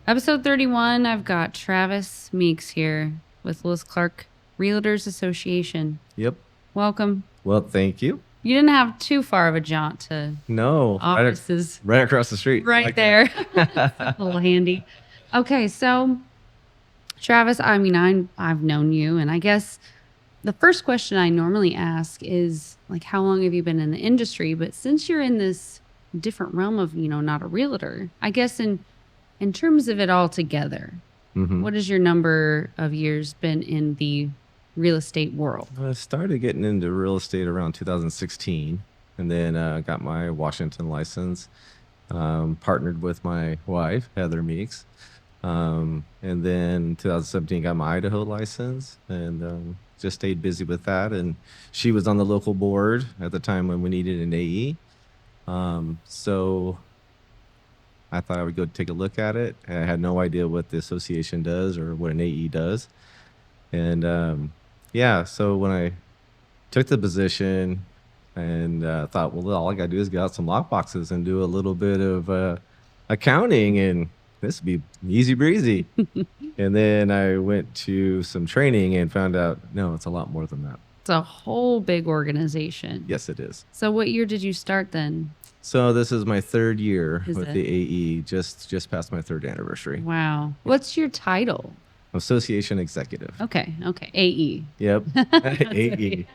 Episode 31, I've got Travis Meeks here with Lewis Clark Realtors Association. Yep. Welcome. Well, thank you. You didn't have too far of a jaunt to No, offices. right across the street. Right Like there. A little handy. Okay, so Travis, I've known you, and I guess the first question I normally ask is like, how long have you been in the industry? But since you're in this different realm of, not a realtor, I guess in terms of it all together, what has your number of years been in the real estate world? I started getting into real estate around 2016, and then got my Washington license. Partnered with my wife, Heather Meeks. And then 2017 got my Idaho license, and just stayed busy with that. And she was on the local board at the time when we needed an AE. So I thought I would go take a look at it. I had no idea what the association does or what an AE does. And so when I took the position and thought, well, all I got to do is get out some lock boxes and do a little bit of accounting, and this would be easy breezy. And then I went to some training and found out, no, it's a lot more than that. It's a whole big organization. Yes, it is. So what year did you start then? So this is my third year with it? the AE, just past my third anniversary. Wow. What's your title? Association executive. Okay. AE. Yep. AE.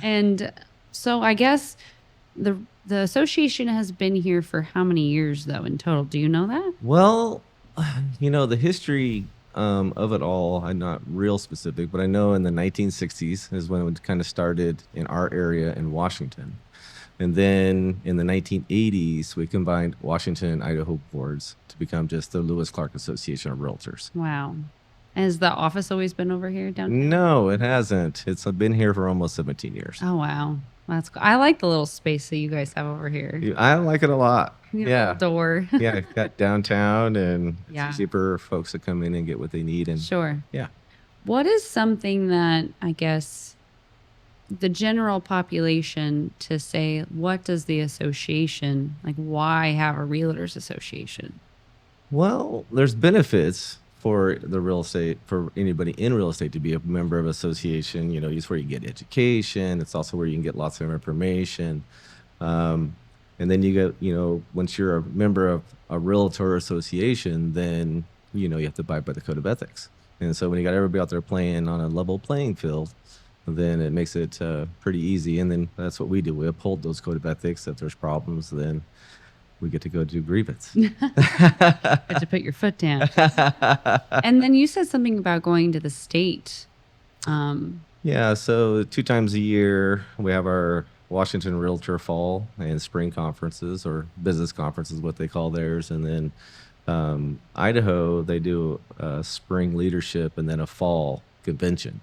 And so I guess the association has been here for how many years though in total? Do you know that? Well, the history of it all, I'm not real specific, but I know in the 1960s is when it kind of started in our area in Washington. And then in the 1980s, we combined Washington and Idaho boards to become just the Lewis Clark Association of Realtors. Wow. Has the office always been over here downtown? No, it hasn't. It's been here for almost 17 years. Oh, wow. That's cool. I like the little space that you guys have over here. I like it a lot. Yeah. Door. Yeah, got downtown, and Yeah. it's easy for folks to come in and get what they need. And Sure. Yeah. What is something that I guess the general population to say, what does the association, like why have a realtors association? Well, there's benefits for the real estate, for anybody in real estate to be a member of association. It's where you get education. It's also where you can get lots of information. And then you get, once you're a member of a realtor association, then, you have to abide by the code of ethics. And so when you got everybody out there playing on a level playing field, then it makes it pretty easy. And then that's what we do. We uphold those code of ethics. If there's problems, then we get to go do grievance. Get to put your foot down. And then you said something about going to the state. Yeah, so 2 times a year, we have our Washington Realtor Fall and Spring conferences, or business conferences, what they call theirs. And then Idaho, they do a spring leadership and then a fall convention.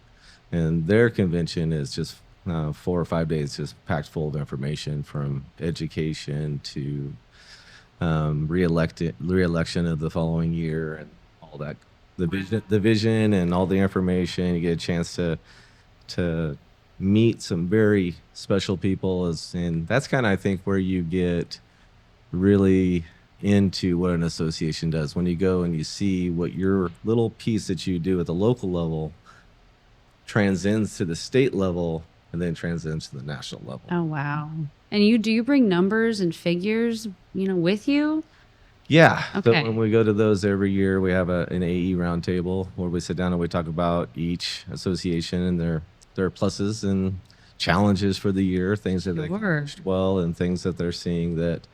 And their convention is just 4 or 5 days, just packed full of information, from education to re-election of the following year, and all that, the vision and all the information. You get a chance to meet some very special people, and that's kind of, I think, where you get really into what an association does. When you go and you see what your little piece that you do at the local level transcends to the state level, and then transcends to the national level. Oh, wow. And do you bring numbers and figures, with you? Yeah. Okay. So when we go to those every year, we have an AE roundtable where we sit down and we talk about each association and their pluses and challenges for the year, things that they accomplished well and things that they're seeing that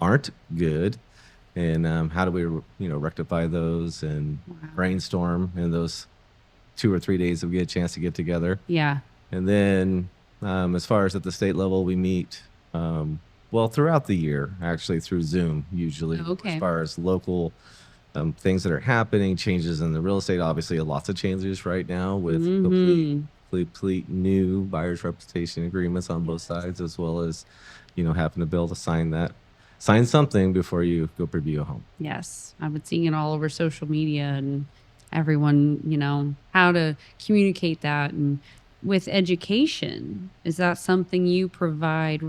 aren't good, and how do we rectify those, and brainstorm in those 2 or 3 days that we get a chance to get together. Yeah. And then as far as at the state level, we meet throughout the year, actually through Zoom usually. Okay. As far as local things that are happening, changes in the real estate. Obviously, lots of changes right now with complete new buyer's representation agreements on both sides, as well as having to be able to sign something before you go preview a home. Yes, I've been seeing it all over social media, and everyone, how to communicate that. And with education, is that something you provide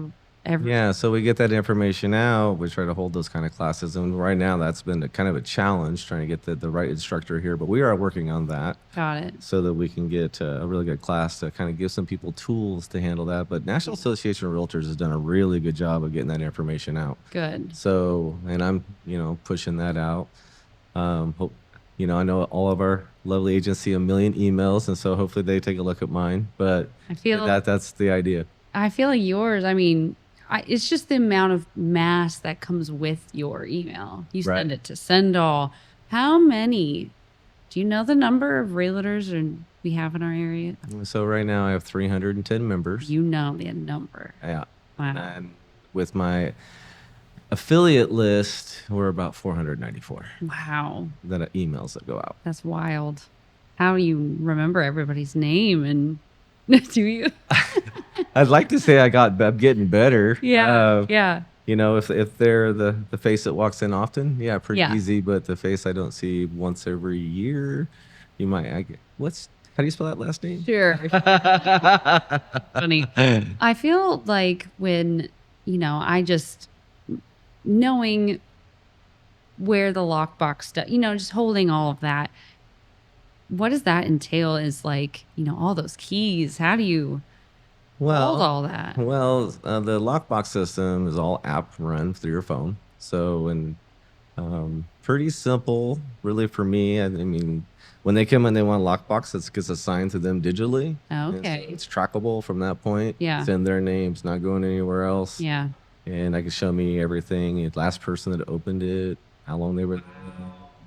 Yeah, so we get that information out. We try to hold those kind of classes, and right now that's been kind of a challenge trying to get the right instructor here. But we are working on that Got it. so that we can get a really good class to kind of give some people tools to handle that. But National Association of Realtors has done a really good job of getting that information out. Good. So, and I'm pushing that out. Hope I know all of our lovely agents see a million emails, and so hopefully they take a look at mine. But I feel that's the idea. I feel like yours, I mean, it's just the amount of mass that comes with your email. You Right. send it to send all. How many? Do you know the number of realtors we have in our area? So right now I have 310 members. You know the number. Yeah. Wow. And with my affiliate list, we're about 494 Wow. emails that go out. That's wild. How do you remember everybody's name? And do you? I'd like to say I'm getting better. Yeah. Yeah. If they're the face that walks in often, yeah, pretty Yeah. easy. But the face I don't see once every year, how do you spell that last name? Sure. Funny. I feel like when, I just knowing where the lockbox stuff, just holding all of that. What does that entail is like, all those keys. How do you hold all that? Well, the lockbox system is all app run through your phone. So, and pretty simple, really, for me. I mean, when they come in, they want a lockbox that gets assigned to them digitally. And so Okay. it's trackable from that point. Yeah. It's in their names, not going anywhere else. Yeah. And I can show me everything. The last person that opened it, how long they were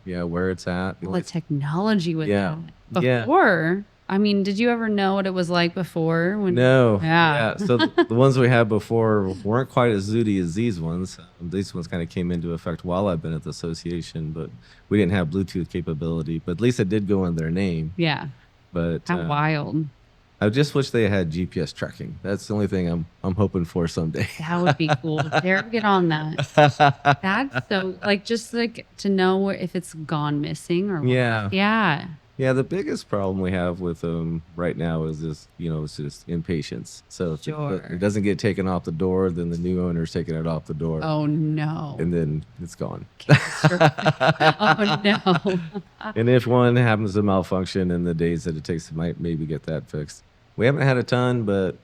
there, where it's at. All the technology with Yeah. that. Yeah. Before, I mean, did you ever know what it was like before? No. Yeah. So the ones we had before weren't quite as zooty as these ones. These ones kind of came into effect while I've been at the association, but we didn't have Bluetooth capability. But at least it did go in their name. Yeah. But How wild. I just wish they had GPS tracking. That's the only thing I'm hoping for someday. That would be cool. Dare get on that. That's so just like to know if it's gone missing or Yeah. Yeah. Yeah, the biggest problem we have with them right now is this, it's just impatience. So if Sure. it doesn't get taken off the door, then the new owner's taking it off the door. Oh no. And then it's gone. Oh no. And if one happens to malfunction in the days that it takes to maybe get that fixed. We haven't had a ton, but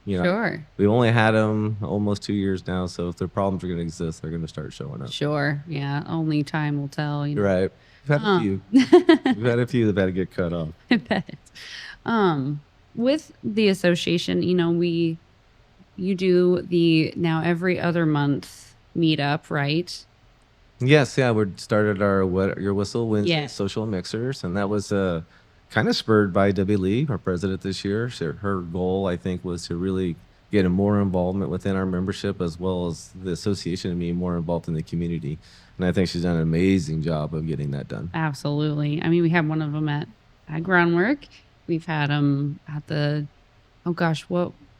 Sure. we've only had them almost 2 years now. So if the problems are going to exist, they're going to start showing up. Sure. Yeah. Only time will tell. Right. We've had a few. We've had a few that had to get cut off. I bet. With the association, you do the now every other month meetup, right? Yes, yeah, we started our Wet Your Whistle Wednesday Yeah. social mixers, and that was kind of spurred by Debbie Lee, our president this year. So her goal, I think, was to really get more involvement within our membership as well as the association and being more involved in the community. And I think she's done an amazing job of getting that done. Absolutely. I mean, we had one of them at Groundwork. We've had them at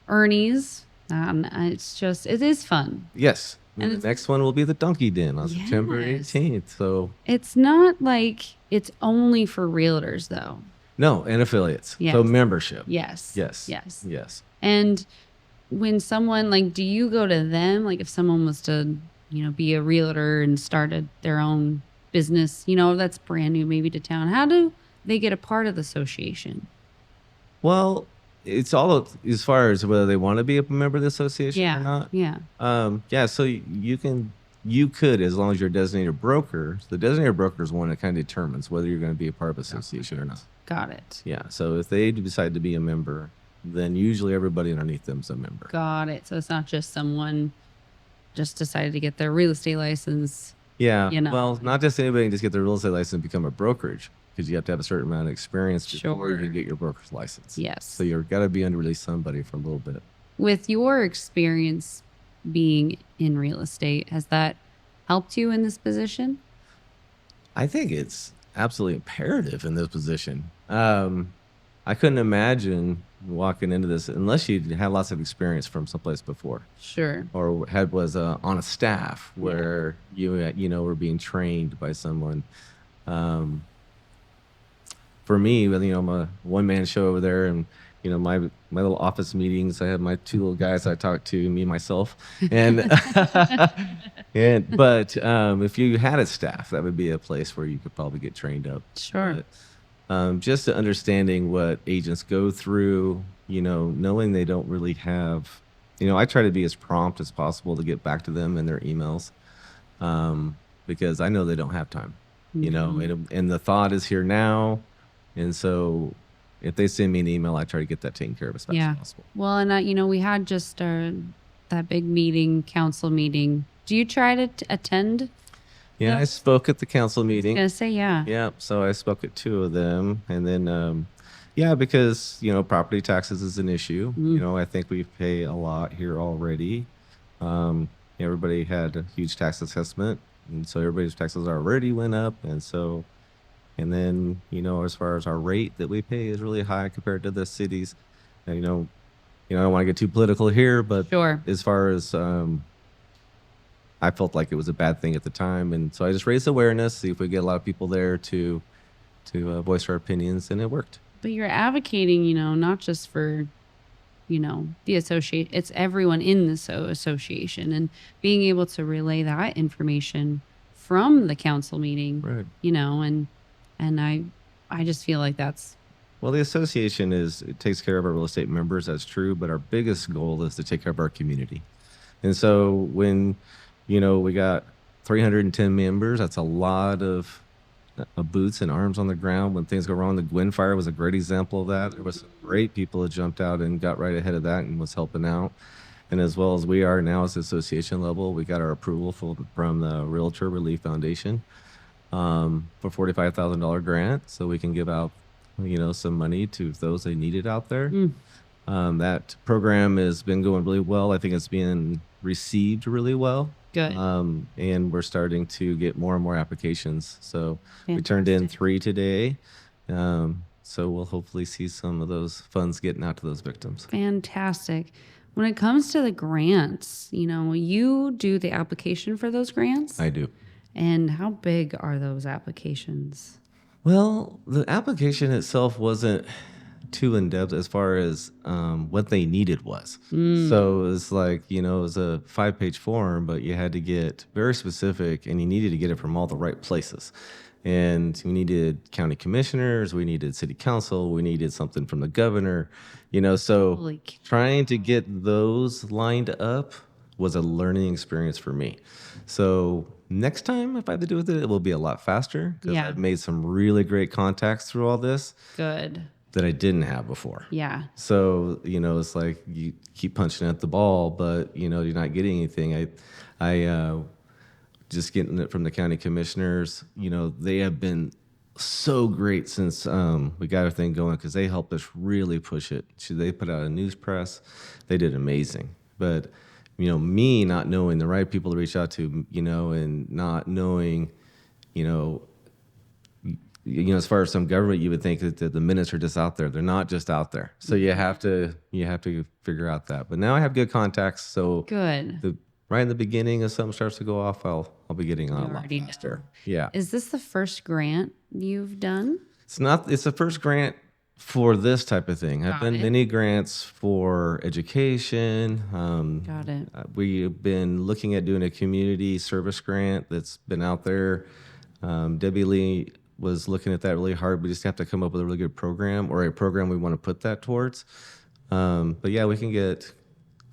Ernie's. It is fun. Yes. And And the next one will be the Donkey Den on September Yes. 18th. So, It's not like it's only for realtors, though. no, and affiliates. Yes. So membership. Yes. Yes. Yes. Yes. And when someone do you go to them? Like if someone was to, be a realtor and started their own business, that's brand new maybe to town. How do they get a part of the association? Well, it's all as far as whether they want to be a member of the association or Yeah. not. Yeah. So you could, as long as you're a designated broker, the designated broker is one that kind of determines whether you're going to be a part of the association or not. Got it. Yeah. So if they decide to be a member, then usually everybody underneath them is a member. Got it. So it's not just someone just decided to get their real estate license. Yeah. You know. Well, not just anybody can just get their real estate license and become a brokerage because you have to have a certain amount of experience before you Sure. can get your broker's license. Yes. So you've got to be under really somebody for a little bit. With your experience being in real estate, has that helped you in this position? I think it's absolutely imperative in this position. I couldn't imagine walking into this unless you had lots of experience from someplace before, Sure. or was on a staff where were being trained by someone. For me, I'm a one man show over there, and my little office meetings. I have my two little guys I talk to, me myself, and if you had a staff, that would be a place where you could probably get trained up. Sure. But just to understanding what agents go through, knowing they don't really have, I try to be as prompt as possible to get back to them in their emails, because I know they don't have time, and the thought is here now. And so if they send me an email, I try to get that taken care of as fast Yeah. as possible. Well, and we had just that big meeting, council meeting. Do you try to attend? Yeah, I spoke at the council meeting. Gonna say, yeah. Yeah, so I spoke at two of them, and then yeah, because property taxes is an issue. I think we pay a lot here already. Everybody had a huge tax assessment, and so everybody's taxes already went up, and then as far as our rate that we pay is really high compared to the cities. And I don't want to get too political here, but Sure. as far as I felt like it was a bad thing at the time, and so I just raised awareness, see if we get a lot of people there to voice our opinions, and it worked. But you're advocating, not just for, the associate. It's everyone in the association, and being able to relay that information from the council meeting, Right. And I just feel like that's. Well, the association it takes care of our real estate members. That's true, but our biggest goal is to take care of our community. And so when we got 310 members, that's a lot of boots and arms on the ground when things go wrong. The Gwen fire was a great example of that. There was some great people that jumped out and got right ahead of that and was helping out. And as well as we are now as association level, we got our approval from the Realtor Relief Foundation for $45,000 grant, so we can give out some money to those they need it out there. That program has been going really well. I think it's being received really well. Good. And we're starting to get more and more applications. So we turned in 3 today. So we'll hopefully see some of those funds getting out to those victims. Fantastic. When it comes to the grants, you do the application for those grants? I do. And how big are those applications? Well, the application itself wasn't too in depth as far as what they needed was. So it was like, it was a 5-page form, but you had to get very specific, and you needed to get it from all the right places. And we needed county commissioners, we needed city council, we needed something from the governor, so trying to get those lined up was a learning experience for me. So next time, if I have to do with it, it will be a lot faster, because I've made some really great contacts through all this. Good. That I didn't have before. Yeah. So, it's like you keep punching at the ball, but, you're not getting anything. I just getting it from the county commissioners, they have been so great since we got everything going, because they helped us really push it. They put out a news press. They did amazing. But, me not knowing the right people to reach out to, and not knowing, as far as some government, you would think that the minutes are just out there. They're not just out there. So you have to figure out that. But now I have good contacts. So good. Right in the beginning, if something starts to go off, I'll be getting on a lot already faster. know. Yeah. Is this the first grant you've done? It's not. It's the first grant for this type of thing. I've done many grants for education. Got it. We've been looking at doing a community service grant that's been out there. Debbie Lee was looking at that really hard. We just have to come up with a really good program, or a program we want to put that towards. But yeah, we can get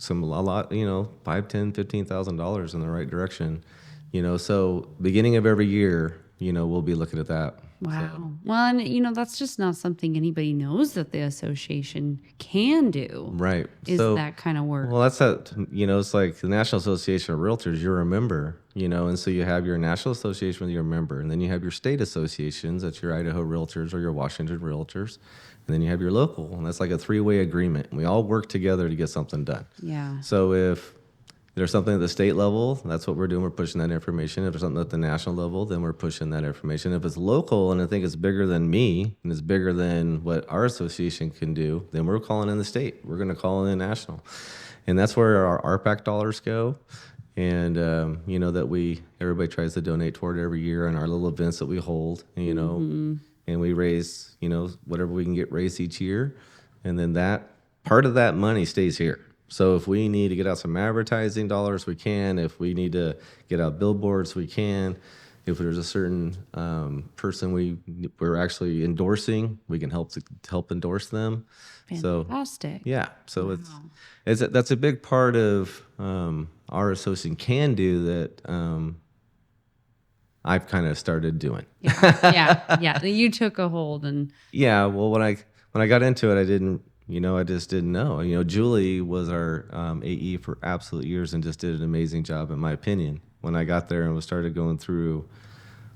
a lot, $5,000, $10,000, $15,000 in the right direction. So beginning of every year, we'll be looking at that. Wow. So. Well, and that's just not something anybody knows that the association can do. Right. Is that kind of work. Well, that's that, it's like the National Association of Realtors, you're a member, and so you have your National Association with your member, and then you have your state associations, that's your Idaho Realtors or your Washington Realtors, and then you have your local, and that's like a 3-way agreement. And we all work together to get something done. Yeah. So if there's something at the state level, that's what we're doing. We're pushing that information. If there's something at the national level, then we're pushing that information. If it's local and I think it's bigger than me and it's bigger than what our association can do, then we're calling in the state. We're going to call in national. And that's where our RPAC dollars go. And, that everybody tries to donate toward every year on our little events that we hold, and we raise, whatever we can get raised each year. and then that part of that money stays here. So if we need to get out some advertising dollars, we can. If we need to get out billboards, we can. If there's a certain person we're actually endorsing, we can help endorse them. So Fantastic. yeah, so Wow. that's a big part of our association can do that. I've kind of started doing. Yeah. You took a hold and Yeah, well, when I got into it, I just didn't know. Julie was our AE for absolute years and just did an amazing job, in my opinion. When I got there and was started going through,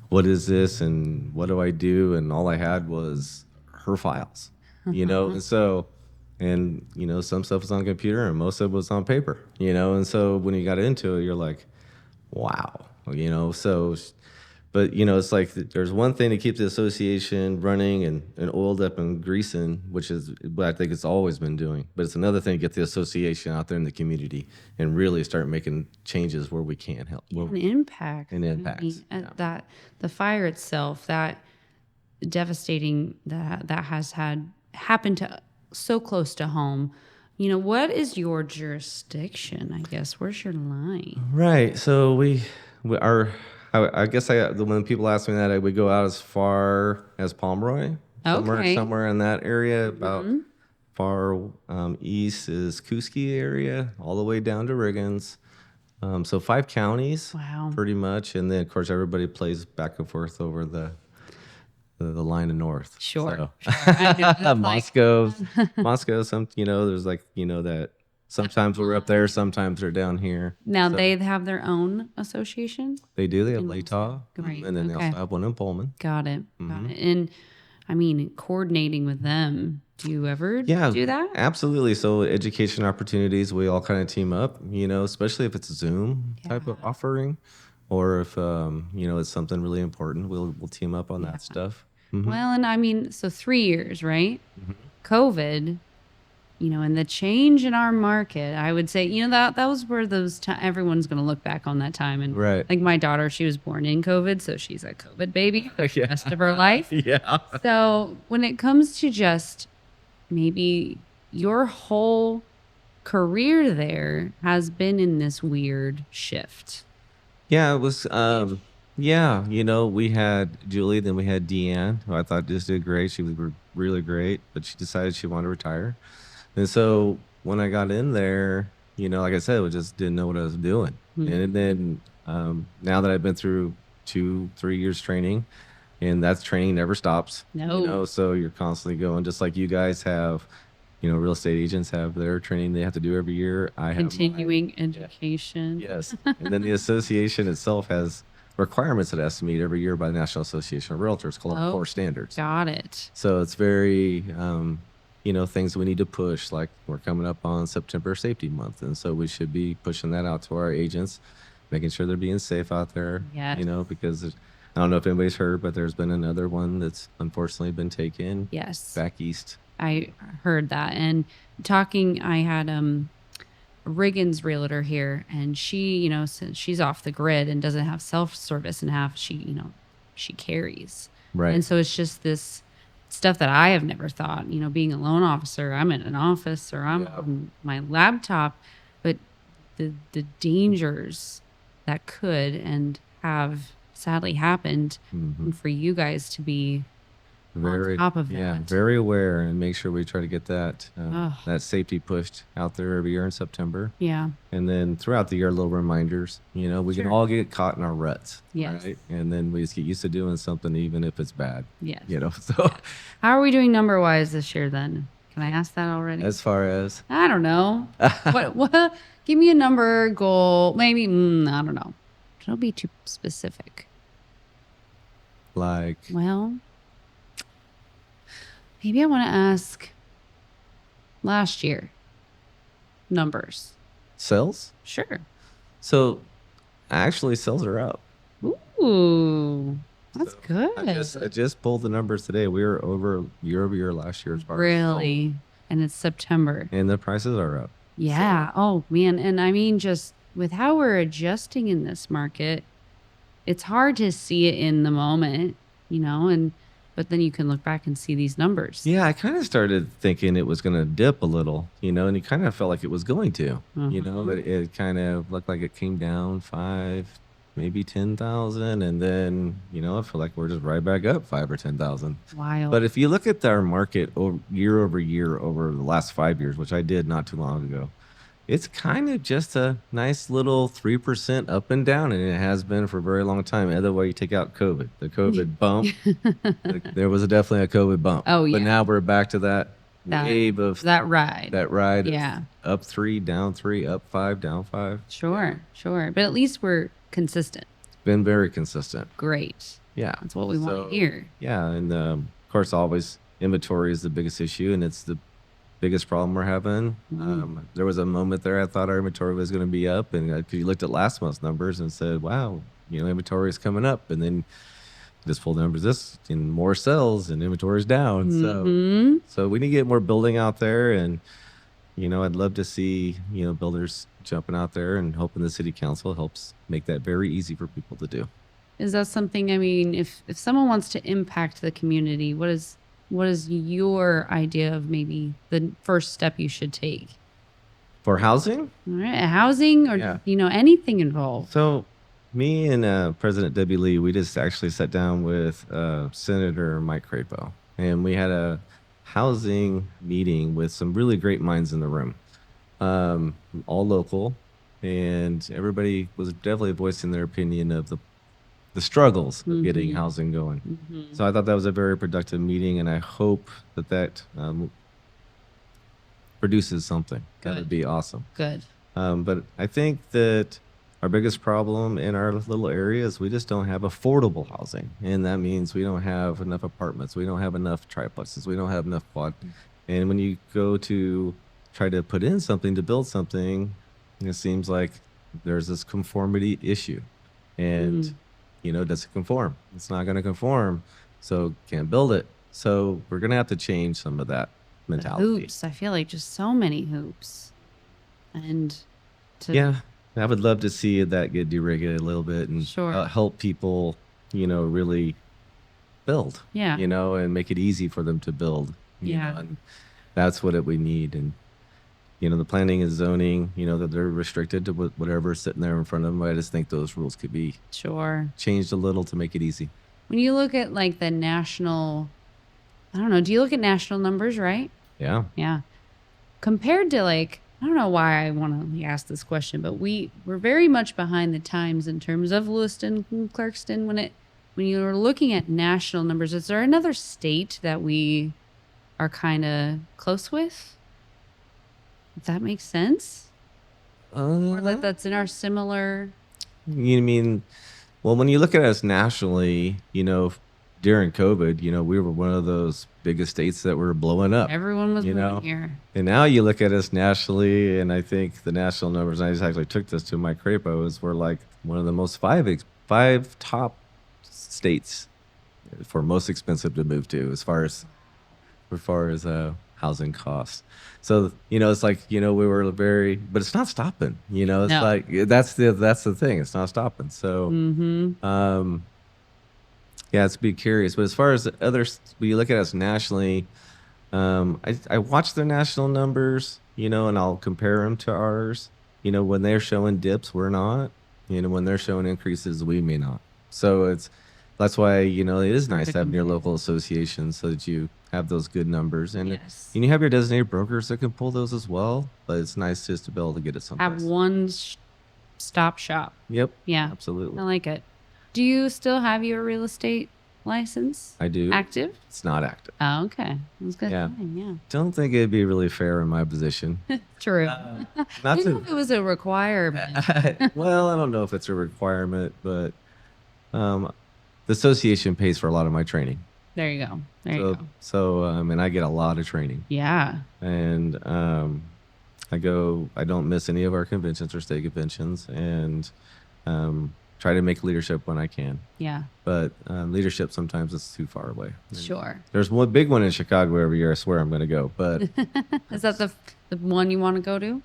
what is this and what do I do, and all I had was her files, and so, some stuff was on computer and most of it was on paper, and so when you got into it, you're like, wow, so. But it's like there's one thing to keep the association running and oiled up and greasing, which is what I think it's always been doing. But it's another thing to get the association out there in the community and really start making changes where we can help. an impact. An I impact, mean, yeah. that the fire itself, that devastating that has had happened to so close to home. What is your jurisdiction? I guess where's your line? Right. So we are. I guess when people ask me that, I would go out as far as Pomeroy, Okay. somewhere in that area. About far east is Kuski area, all the way down to Riggins. So 5 counties, Wow. pretty much, and then of course everybody plays back and forth over the line of north. Sure. So. I know, that's like- Moscow. There's that. Sometimes we're up there, sometimes they're down here. Now So they have their own association. they do. They have in Latah, Great, and then they okay. also have one in Pullman. Got it. And I mean, coordinating with them. Do you ever do that? Absolutely. So education opportunities, we all kind of team up, especially if it's a Zoom type of offering, or if it's something really important, we'll team up on that stuff. Well, and I mean, so 3 years, right? COVID, and the change in our market, I would say, that was where everyone's going to look back on that time. And Right. like my daughter, she was born in COVID, so she's a COVID baby for the rest of her life. Yeah. So when it comes to just maybe your whole career there has been in this weird shift. Yeah, it was. We had Julie, then we had Deanne, who I thought just did great. She was really great, but she decided she wanted to retire. And so when I got in there, like I said, I just didn't know what I was doing. And then now that I've been through 2-3 years training, and that's training never stops. No. So you're constantly going, just like you guys have. Real estate agents have their training they have to do every year. I have mine. Continuing education. Yes. And then the association itself has requirements it has to meet every year by the National Association of Realtors called Oh. core standards. Got it. So it's very, things we need to push. Like we're coming up on September Safety Month. And so we should be pushing that out to our agents, making sure they're being safe out there. Yes. Because I don't know if anybody's heard, but there's been another one that's unfortunately been taken Yes. back east. I heard that. And I had Riggins realtor here, and she, since she's off the grid and doesn't have self-service and she carries. Right. And so it's just this stuff that I have never thought, being a loan officer, I'm in an office or I'm on my laptop, but the dangers that could and have sadly happened, and for you guys to be on top of that. Very aware, and make sure we try to get that Ugh. that safety pushed out there every year in September. Yeah. And then throughout the year, little reminders. We can all get caught in our ruts. Yes. Right? And then we just get used to doing something, even if it's bad. Yes. So How are we doing number wise this year then? Can I ask that already? as far as I don't know. What? Give me a number, goal, maybe. I don't know. Don't be too specific. like, Well, maybe I want to ask last year numbers. sales. Sure. So actually, sales are up. Ooh, that's So good. I just pulled the numbers today. We were over year last year as far as Really? And it's September. and the prices are up. Yeah. Oh, man. And I mean, just with how we're adjusting in this market, it's hard to see it in the moment, and but then you can look back and see these numbers. Yeah, I kind of started thinking it was going to dip a little, and it kind of felt like it was going to, but it kind of looked like it came down 5, maybe 10,000. And then, I feel like we're just right back up 5 or 10,000. Wild. But if you look at our market year over year over the last 5 years, which I did not too long ago, it's kind of just a nice little 3% up and down, and it has been for a very long time. Other way you take out COVID, the COVID bump, there was definitely a COVID bump. Oh, yeah. But now we're back to that wave of that ride. Yeah. Up 3, down 3, up 5, down 5. Sure. But at least we're consistent. Been very consistent. Great. Yeah. That's what we want to hear. Yeah. And of course, always inventory is the biggest issue, and it's the biggest problem we're having. There was a moment there I thought our inventory was going to be up, and you looked at last month's numbers and said, wow, inventory is coming up, and then just pulled the numbers this and more sales and inventory is down. So we need to get more building out there, and I'd love to see builders jumping out there, and hoping the city council helps make that very easy for people to do. Is that something, if someone wants to impact the community, what is your idea of maybe the first step you should take? For housing? All right. Housing or, anything involved. So me and President Debbie Lee, we just actually sat down with Senator Mike Crapo, and we had a housing meeting with some really great minds in the room, all local, and everybody was definitely voicing their opinion of the struggles of getting housing going. So I thought that was a very productive meeting, and I hope that produces something. That would be awesome. Good. But I think that our biggest problem in our little area is we just don't have affordable housing, and that means we don't have enough apartments, we don't have enough triplexes, we don't have enough quad. And when you go to try to put in something to build something, it seems like there's this conformity issue, and does it conform? It's not going to conform, so can't build it. So we're going to have to change some of that mentality. The hoops. I feel like just so many hoops. And yeah, I would love to see that get deregulated a little bit and Sure. Help people, really build. Yeah. And make it easy for them to build. You know, and that's what we need. And the planning and zoning, that they're restricted to whatever's sitting there in front of them. I just think those rules could be changed a little to make it easy. When you look at like the national, I don't know, do you look at national numbers, right? Yeah. Yeah. Compared to like, I don't know why I want to ask this question, but we're very much behind the times in terms of Lewiston and Clarkston. When you're looking at national numbers, is there another state that we are kind of close with? If that makes sense? Or that's in our similar... You mean, well, when you look at us nationally, during COVID, we were one of those biggest states that were blowing up. Everyone was moving here. And now you look at us nationally, and I think the national numbers, and I just actually took this to Mike Crapo, is we're like one of the most five top states for most expensive to move to as far as housing costs. So, it's like, we were but it's not stopping, it's like, that's the thing. It's not stopping. So, yeah, it's be curious. But as far as others, when you look at us nationally, I watch their national numbers, and I'll compare them to ours. When they're showing dips, we're not. When they're showing increases, we may not. So that's why, it is nice having your local association so that you have those good numbers. And you have your designated brokers that can pull those as well. But it's nice just to be able to get it someplace. Have one stop shop. Yep. Yeah. Absolutely. I like it. Do you still have your real estate license? I do. Active? It's not active. Oh, okay. That's good. Yeah. Yeah. Don't think it'd be really fair in my position. True. Not I didn't know if it was a requirement. Well, I don't know if it's a requirement, but the association pays for a lot of my training. There you go. There you go. So, and I get a lot of training. Yeah. And I don't miss any of our conventions or state conventions, and try to make leadership when I can. Yeah. But leadership sometimes is too far away. Sure. There's one big one in Chicago every year. I swear I'm going to go. But is that the one you want to go to?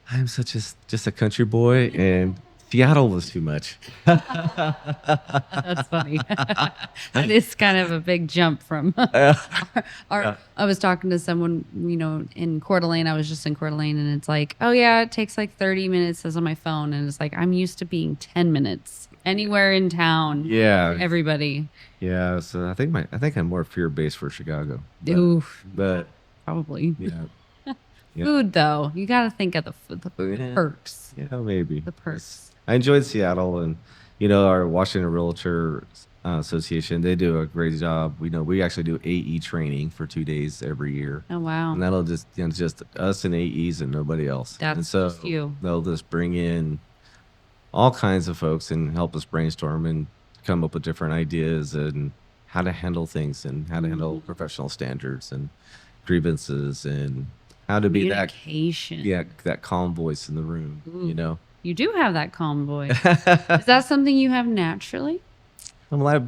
I'm just a country boy, and Seattle was too much. That's funny. It is kind of a big jump from Yeah. I was talking to someone, in Coeur d'Alene. I was just in Coeur d'Alene, and it's like, oh yeah, it takes like 30 minutes, says on my phone. And it's like, I'm used to being 10 minutes anywhere in town. Yeah. Everybody. Yeah. So I think I'm more fear based for Chicago. Oof, But probably. yeah. Yeah. Food, though. You got to think of the Yeah. perks. Yeah, maybe. The perks. I enjoyed Seattle, and our Washington Realtor Association. They do a great job. We actually do AE training for 2 days every year, Oh, wow. and that'll just us and AEs and nobody else. And That's so just you. they'll just bring in all kinds of folks and help us brainstorm and come up with different ideas and how to handle things and how to handle professional standards and grievances and how to be that Communication. that calm voice in the room. Ooh. You do have that calm voice. Is that something you have naturally? Well, I've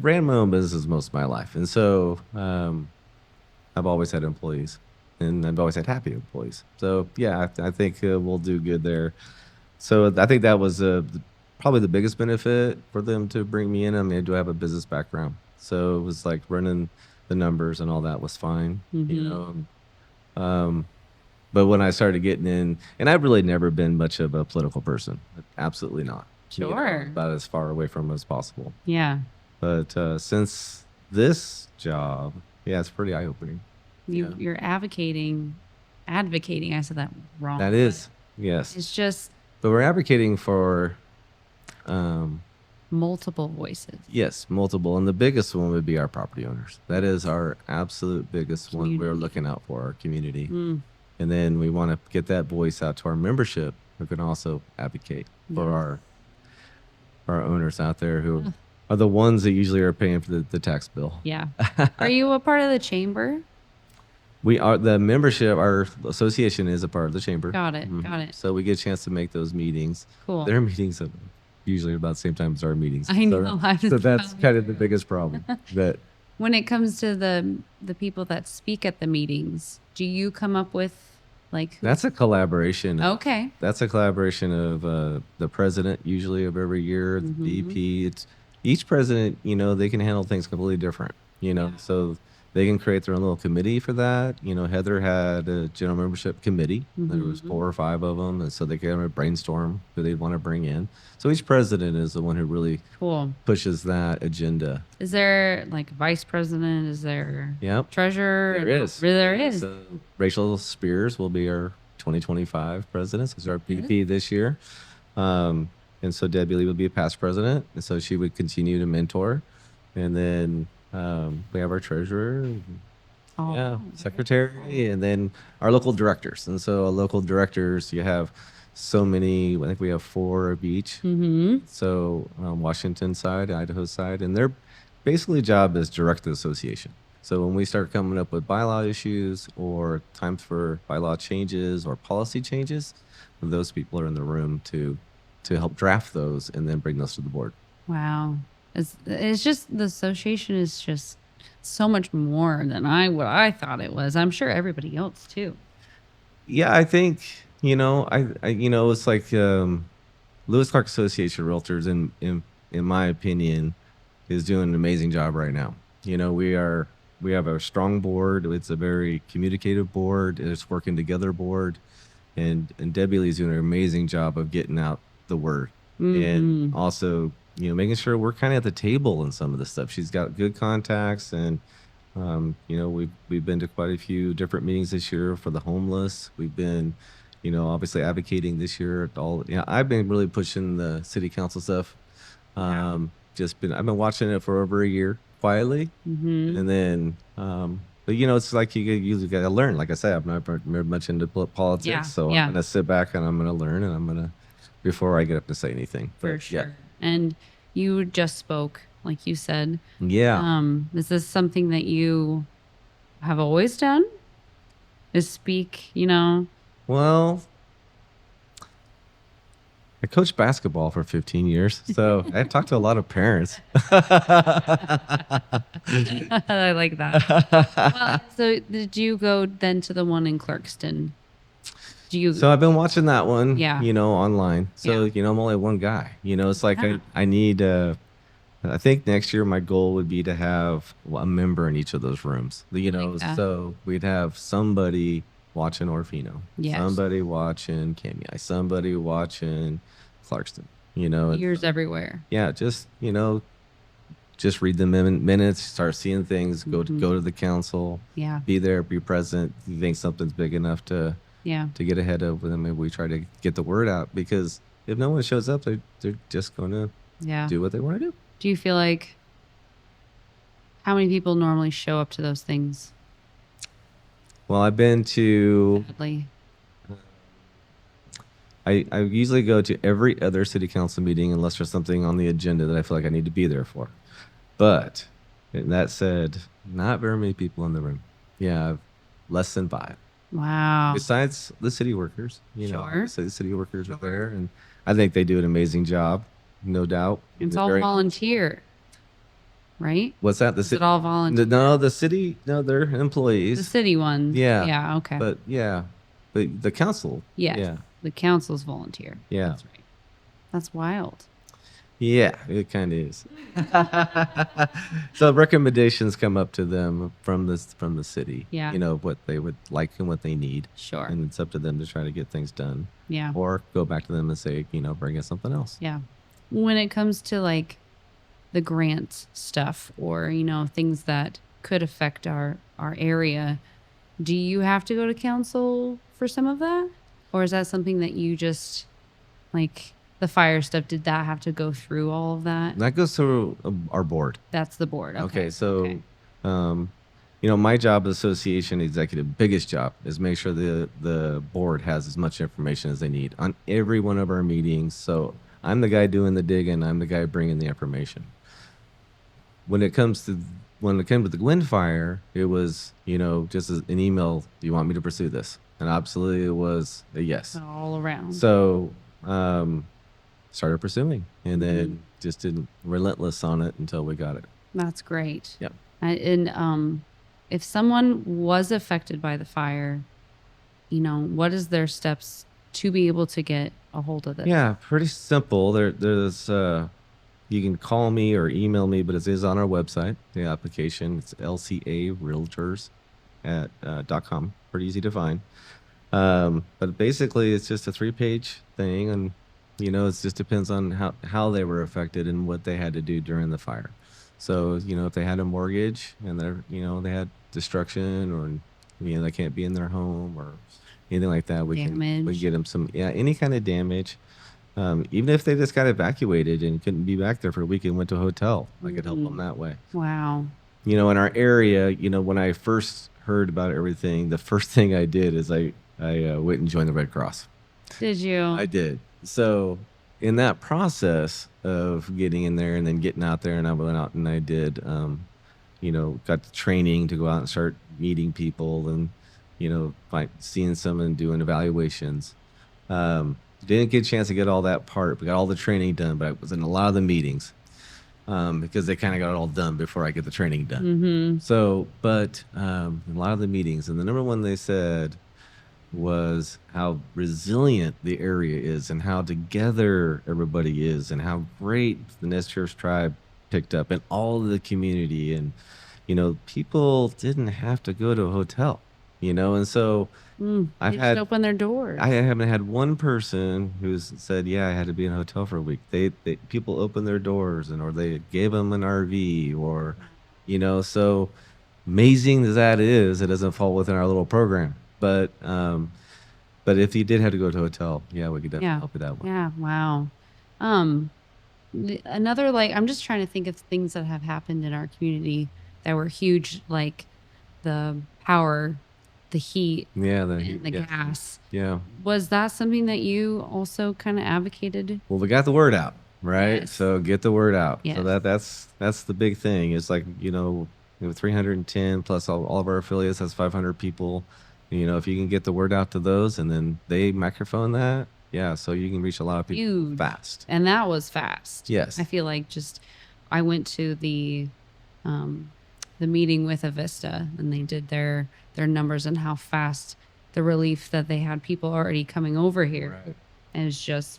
ran my own business most of my life, and so I've always had employees, and I've always had happy employees. So yeah, I think we'll do good there. So I think that was probably the biggest benefit for them to bring me in. I mean, I do have a business background, so it was like running the numbers and all that was fine, but when I started getting in, and I've really never been much of a political person, absolutely not. Sure. About as far away from as possible. Yeah. But since this job, yeah, it's pretty eye opening. You're advocating. I said that wrong. That is, yes. It's just But we're advocating for, multiple voices. yes, multiple. And the biggest one would be our property owners. That is our absolute biggest one we're Community. looking out for, our community. And then we want to get that voice out to our membership who can also advocate for our owners out there who are the ones that usually are paying for the tax bill. Yeah. Are you a part of the chamber? We are the membership. Our association is a part of the chamber. Got it. Got it. So we get a chance to make those meetings. Cool. Their meetings are usually about the same time as our meetings. I know. So that's kind of the biggest problem. That When it comes to the people that speak at the meetings, do you come up with that's a collaboration. Okay. That's a collaboration of the president usually of every year, the VP. It's each president. They can handle things completely different. So they can create their own little committee for that. Heather had a general membership committee. There was 4 or 5 of them, and so they can brainstorm who they'd want to bring in. So each president is the one who really pushes that agenda. Is there vice president? Is there treasurer? There is. There is. So Rachel Spears will be our 2025 president. She's our VP this year. And so Debbie Lee will be a past president, and so she would continue to mentor. And then we have our treasurer, secretary, and then our local directors. And so our local directors, you have so many. I think we have 4 of each. So Washington side, Idaho side, and their basically job is direct the association. So when we start coming up with bylaw issues or times for bylaw changes or policy changes, those people are in the room to help draft those and then bring those to the board. Wow. It's just the association is just so much more than what I thought it was. I'm sure everybody else too. Yeah, I think it's like Lewis Clark Association Realtors, in my opinion, is doing an amazing job right now. We have a strong board. It's a very communicative board. It's working together board, and Debbie Lee's doing an amazing job of getting out the word and also making sure we're kind of at the table in some of the stuff. She's got good contacts, and we've been to quite a few different meetings this year for the homeless. We've been obviously advocating this year at all. I've been really pushing the city council stuff. I've been watching it for over a year quietly, and then but it's like you got to learn. Like I said, I've not very much into politics, so I'm gonna sit back and I'm gonna learn, and I'm gonna before I get up to say anything. For sure. Yeah. And you just spoke, like you said. Yeah. Is this something that you have always done? Is speak, Well, I coached basketball for 15 years, so I talked to a lot of parents. I like that. Well, so did you go then to the one in Clarkston? Do you? So I've been watching that one, Yeah. online. So, Yeah. I'm only one guy. It's like Yeah. I need I think next year my goal would be to have a member in each of those rooms. I like that. So we'd have somebody watching Orfino, Yes. somebody watching Kamiai, somebody watching Clarkston, and Ears everywhere. yeah, just read the minutes, start seeing things, go to the council, Yeah. be there, be present. You think something's big enough Yeah. to get ahead of them, and we try to get the word out, because if no one shows up, they're just going to Yeah. do what they want to do. Do you feel like how many people normally show up to those things? Well, I've been to Sadly. I usually go to every other city council meeting unless there's something on the agenda that I feel like I need to be there for. But that said, not very many people in the room. Yeah, less than 5. Wow. Besides the city workers, Sure. obviously the city workers are there, and I think they do an amazing job, no doubt. It's They're all very- volunteer, right? What's that? Is it all volunteer? No, the city. No, they're employees. The city ones. Yeah. Yeah. Okay. But the council. yes. Yeah. The council's volunteer. Yeah. That's right. That's wild. Yeah, it kind of is. So recommendations come up to them from the city. Yeah. What they would like and what they need, Sure. and it's up to them to try to get things done, Yeah. or go back to them and say, bring us something else. Yeah. When it comes to like the grant stuff or, things that could affect our area, do you have to go to council for some of that? Or is that something that you just like the fire stuff? Did that have to go through all of that? And that goes through our board. That's the board. Okay, so, Okay. my job as association executive, biggest job is make sure the board has as much information as they need on every one of our meetings. So I'm the guy doing the digging. I'm the guy bringing the information. When it came to the Glen fire, it was, just as an email. Do you want me to pursue this? And absolutely, it was a yes. All around. So, started pursuing, and then just didn't relentless on it until we got it. That's great. Yep. And if someone was affected by the fire, what is their steps to be able to get a hold of this? Yeah, pretty simple. There's you can call me or email me, but it is on our website. The application, it's lcarealtors .com. Pretty easy to find. But basically, it's just a 3-page thing, and it just depends on how they were affected and what they had to do during the fire. So if they had a mortgage and they had destruction, or they can't be in their home or anything like that, we can get them some any kind of damage. Even if they just got evacuated and couldn't be back there for a week and went to a hotel, I could help them that way. Wow. In our area, when I first heard about everything, the first thing I did is I went and joined the Red Cross. Did you? I did. So in that process of getting in there and then getting out there, and I went out and I did, got the training to go out and start meeting people and, seeing some and doing evaluations. Didn't get a chance to get all that part. We got all the training done, but I was in a lot of the meetings because they kind of got it all done before I get the training done. Mm-hmm. So, but a lot of the meetings, and the number one they said was how resilient the area is and how together everybody is and how great the Nez Church tribe picked up and all of the community. And, people didn't have to go to a hotel, and so They just open their doors. I haven't had one person who's said, yeah, I had to be in a hotel for a week. People opened their doors or they gave them an RV or, so amazing as that is, it doesn't fall within our little program. But if you did have to go to a hotel, yeah, we could definitely help you that way. Yeah. Wow. Another, I'm just trying to think of things that have happened in our community that were huge, like the power, the heat, and the gas. Yeah. Was that something that you also kind of advocated? Well, we got the word out, right? Yes. So get the word out. Yes. So that's the big thing. It's like, 310 plus all of our affiliates, that's 500 people. If you can get the word out to those and then they microphone that, yeah, so you can reach a lot of people Huge. fast. And that was fast. Yes. I feel like I went to the meeting with Avista and they did their numbers and how fast the relief that they had people already coming over here. Right. And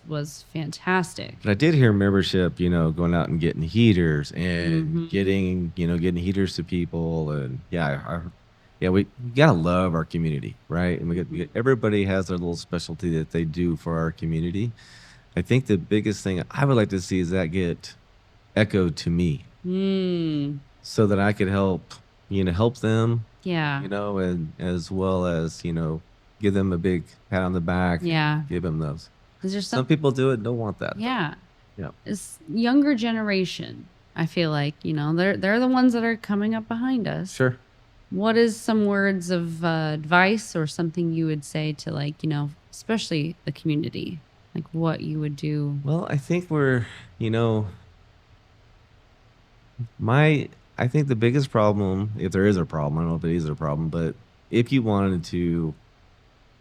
was fantastic. But I did hear membership, going out and getting heaters and Mhm. getting heaters to people. And we gotta love our community, right? And everybody has their little specialty that they do for our community. I think the biggest thing I would like to see is that get echoed to me Mm. so that I could help them, Yeah. and as well as, give them a big pat on the back. Yeah. Give them those. Is there Some people do it and don't want that. Yeah. Yeah. It's younger generation. I feel like, they're the ones that are coming up behind us. Sure. What is some words of advice or something you would say to especially the community, like what you would do? Well, I think I think the biggest problem, if there is a problem, I don't know if it is a problem, but if you wanted to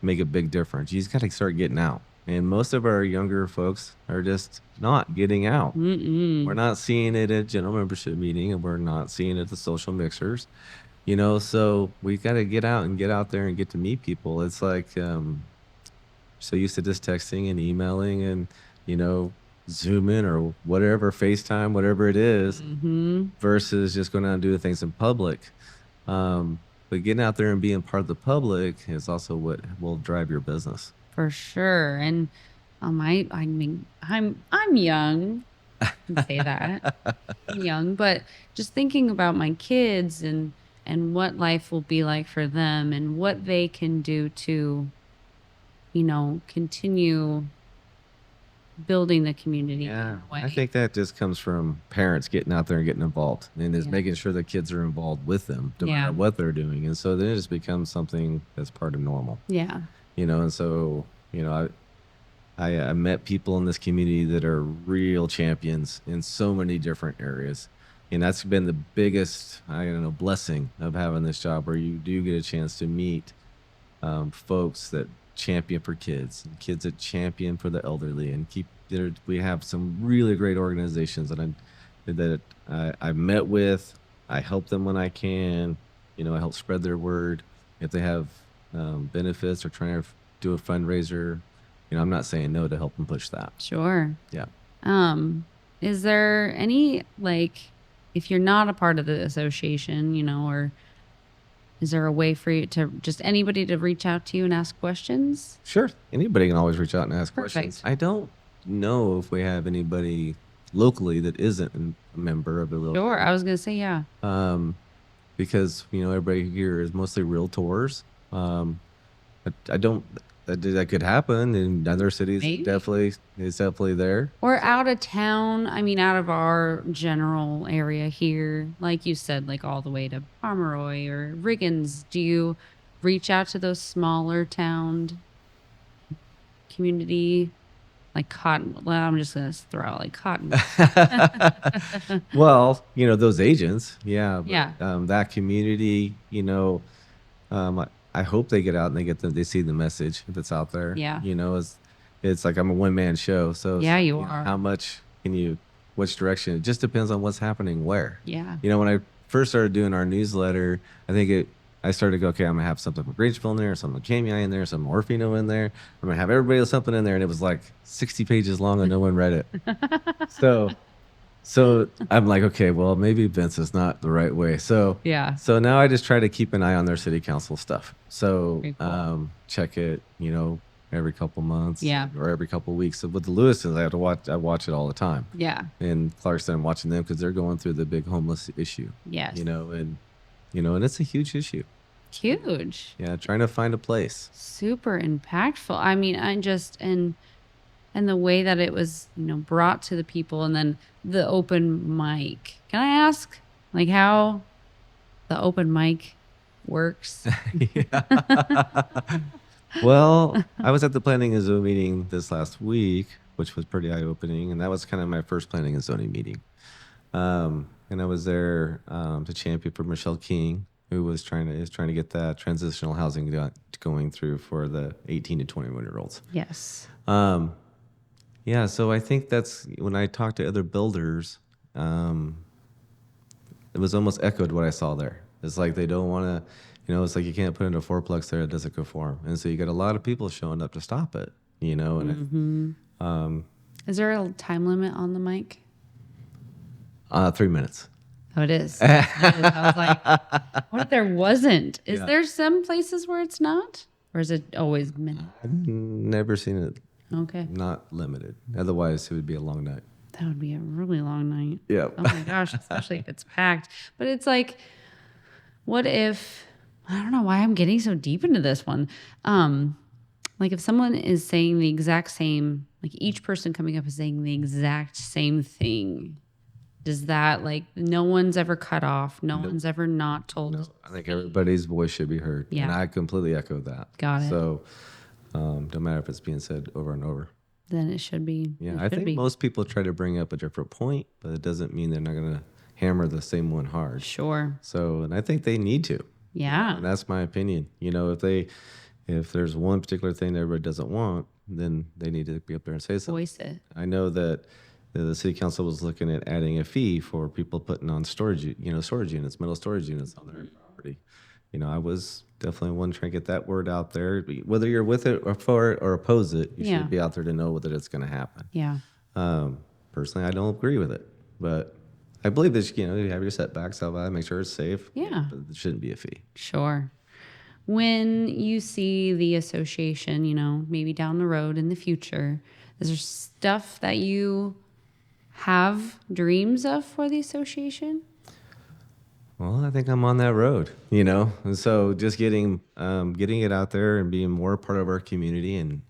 make a big difference, you just got to start getting out. And most of our younger folks are just not getting out. We're not seeing it at general membership meeting, and we're not seeing it at the social mixers. So we got to get out there and get to meet people. It's like so used to just texting and emailing and Zooming or whatever, FaceTime, whatever it is, versus just going out and doing things in public. But getting out there and being part of the public is also what will drive your business. For sure. And I mean, I'm young. I can say that. I'm young, but just thinking about my kids and what life will be like for them and what they can do to, continue building the community. Yeah, in a way. I think that just comes from parents getting out there and getting involved and just making sure the kids are involved with them, no matter what they're doing. And so then it just becomes something that's part of normal. Yeah. And so, I met people in this community that are real champions in so many different areas. And that's been the biggest, blessing of having this job, where you do get a chance to meet folks that champion for kids and kids that champion for the elderly, and we have some really great organizations that I met with. I help them when I can. I help spread their word. If they have benefits or trying to do a fundraiser, I'm not saying no to help them push that. Sure. Yeah. Is there any, if you're not a part of the association, or is there a way for you to just anybody to reach out to you and ask questions? Sure. Anybody can always reach out and ask questions. I don't know if we have anybody locally that isn't a member of the Realtor. Sure. I was going to say, yeah. Because, everybody here is mostly realtors. I don't, that could happen in other cities. It's definitely there. Or out of town. I mean, out of our general area here, like you said, like all the way to Pomeroy or Riggins. Do you reach out to those smaller town community, like Cotton? Well, I'm just going to throw out like Cotton. Well, those agents. Yeah. Yeah. That community, I hope they get out and they see the message that's out there. Yeah. It's like I'm a one-man show. So yeah, you are. How much which direction? It just depends on what's happening where. Yeah. When I first started doing our newsletter, I started to go, okay, I'm going to have something from Grangeville in there, something from KMI in there, some Orfino in there. I'm going to have everybody with something in there. And it was like 60 pages long and no one read it. So I'm like, okay, well, maybe Vince is not the right way. So yeah. So now I just try to keep an eye on their city council stuff. So cool. Check it, every couple months. Yeah. Or every couple weeks. So with the Lewisons, I watch it all the time. Yeah. And Clarkston, I'm watching them because they're going through the big homeless issue. Yes. And it's a huge issue. Huge. Yeah, trying to find a place. Super impactful. I mean, and the way that it was, brought to the people, and then the open mic. Can I ask, how the open mic works? Well, I was at the Planning and Zoning meeting this last week, which was pretty eye-opening, and that was kind of my first Planning and Zoning meeting. And I was there to champion for Michelle King, who is trying to get that transitional housing going through for the 18 to 21-year-olds. Yes. Yeah, so I think that's when I talked to other builders, it was almost echoed what I saw there. It's like they don't want to, It's like you can't put in a fourplex there that doesn't conform. And so you got a lot of people showing up to stop it, and Is there a time limit on the mic? 3 minutes. Oh, it is. It is. I was like, what if there wasn't? Is Yeah. there some places where it's not? Or is it always minute? I've never seen it Okay. not limited. Otherwise, it would be a long night. That would be a really long night. Yeah. Oh my gosh, especially if it's packed. But it's like, what if, I don't know why I'm getting so deep into this one. Like if someone is saying the exact same, like each person coming up is saying the exact same thing, does that like no one's ever cut off? No one's ever not told? No, I think everybody's voice should be heard. Yeah. And I completely echo that. Got it. So, no matter if it's being said over and over. Then it should be. Yeah, It I should think be. most people try to bring up a different point, but it doesn't mean they're not going to hammer the same one hard. Sure. So, and I think they need to. Yeah. And that's my opinion. If there's one particular thing that everybody doesn't want, then they need to be up there and say something. Voice it. I know that the city council was looking at adding a fee for people putting on storage units, metal storage units on their property. I was definitely one trying to get that word out there. Whether you're with it or for it or oppose it, you Yeah. should be out there to know that it's going to happen. Yeah. Personally, I don't agree with it, but I believe that you have your setbacks out by, make sure it's safe. Yeah. But it shouldn't be a fee. Sure. When you see the association, maybe down the road in the future, is there stuff that you have dreams of for the association? Well, I think I'm on that road, and so just getting it out there and being more part of our community and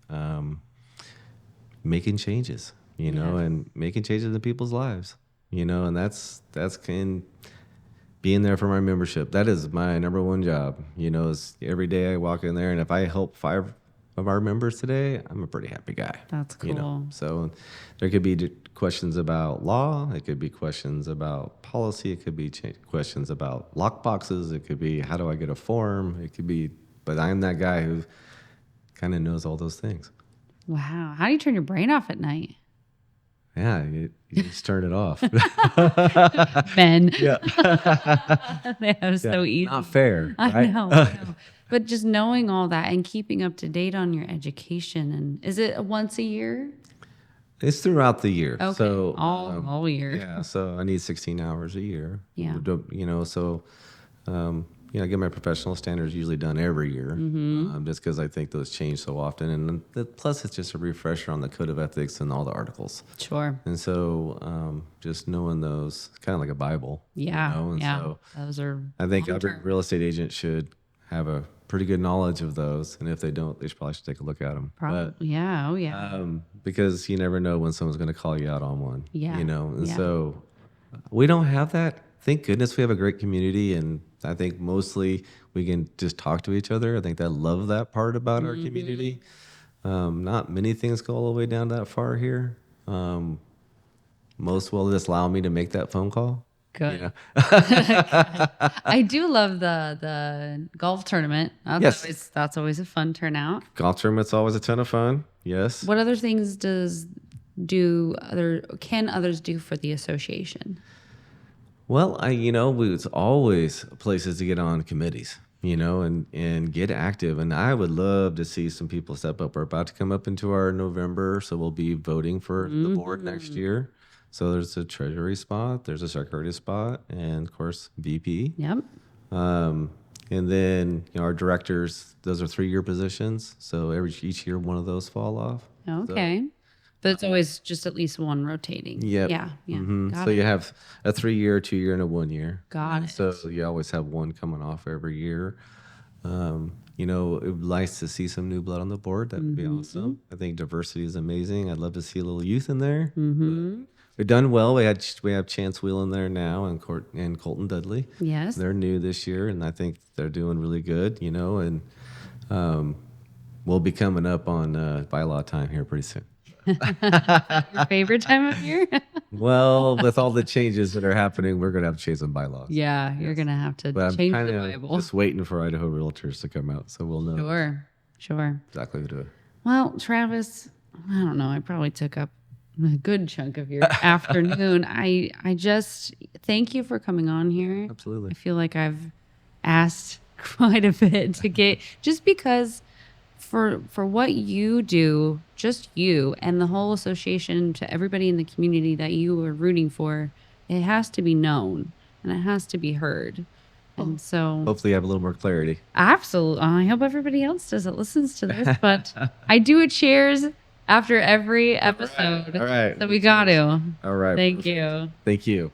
making changes, and making changes in people's lives, and that's being there for my membership. That is my number one job, is every day I walk in there, and if I help 5 of our members today, I'm a pretty happy guy. That's cool. So there could be questions about law. It could be questions about policy. It could be questions about lock boxes. It could be how do I get a form. It could be, but I'm that guy who kind of knows all those things. Wow. How do you turn your brain off at night? Yeah, you just turn it off. Men. Yeah. They have so easy. Not fair. I Right? know. But just knowing all that and keeping up to date on your education, and is it once a year? It's throughout the year. Okay. So all year. yeah, so I need 16 hours a year. Yeah. So I get my professional standards usually done every year, just because I think those change so often. And plus, it's just a refresher on the code of ethics and all the articles. Sure. And so just knowing those, kind of like a Bible. Yeah. And yeah. so Those are. I think every long-term. real estate agent should have a pretty good knowledge of those. And if they don't, they probably should take a look at them. Probably. Yeah. Oh, yeah. Because you never know when someone's going to call you out on one. Yeah. And Yeah. so we don't have that. Thank goodness we have a great community, and I think mostly we can just talk to each other. I think I love that part about our community. Not many things go all the way down that far here. Most will just allow me to make that phone call. Good. I do love the golf tournament. Yes. That's always a fun turnout. Golf tournament's always a ton of fun. Yes. What other things can others do for the association? Well, it's always places to get on committees, and get active. And I would love to see some people step up. We're about to come up into our November, so we'll be voting for the board next year. So there's a treasury spot, there's a secretary spot, and of course VP. Yep. And then our directors; those are 3-year positions. So each year, one of those fall off. Okay. But it's always just at least one rotating. Yep. Yeah. Yeah. Mhm. Got So it. you have a 3-year, 2-year, and a 1-year. Got it. So you always have one coming off every year. It would be nice to see some new blood on the board. That would be awesome. I think diversity is amazing. I'd love to see a little youth in there. We've done well. We have Chance Wheel in there now, and Colton Dudley. Yes. They're new this year, and I think they're doing really good. And we'll be coming up on bylaw time here pretty soon. Your favorite time of year? Well, with all the changes that are happening, we're going to have to change some bylaws. Yeah, you're going to have to But I'm change kind the of Bible. just waiting for Idaho Realtors to come out, so we'll know Sure. exactly who to. Well, Travis, I don't know. I probably took up a good chunk of your afternoon. I just thank you for coming on here. Absolutely. I feel like I've asked quite a bit to get, just because for what you do, just you and the whole association, to everybody in the community that you are rooting for, it has to be known and it has to be heard. And so Hopefully, you have a little more clarity. absolutely, I hope everybody else does that listens to this, but I do a cheers after every episode. All right. So we got to. All right. Thank you. Thank you.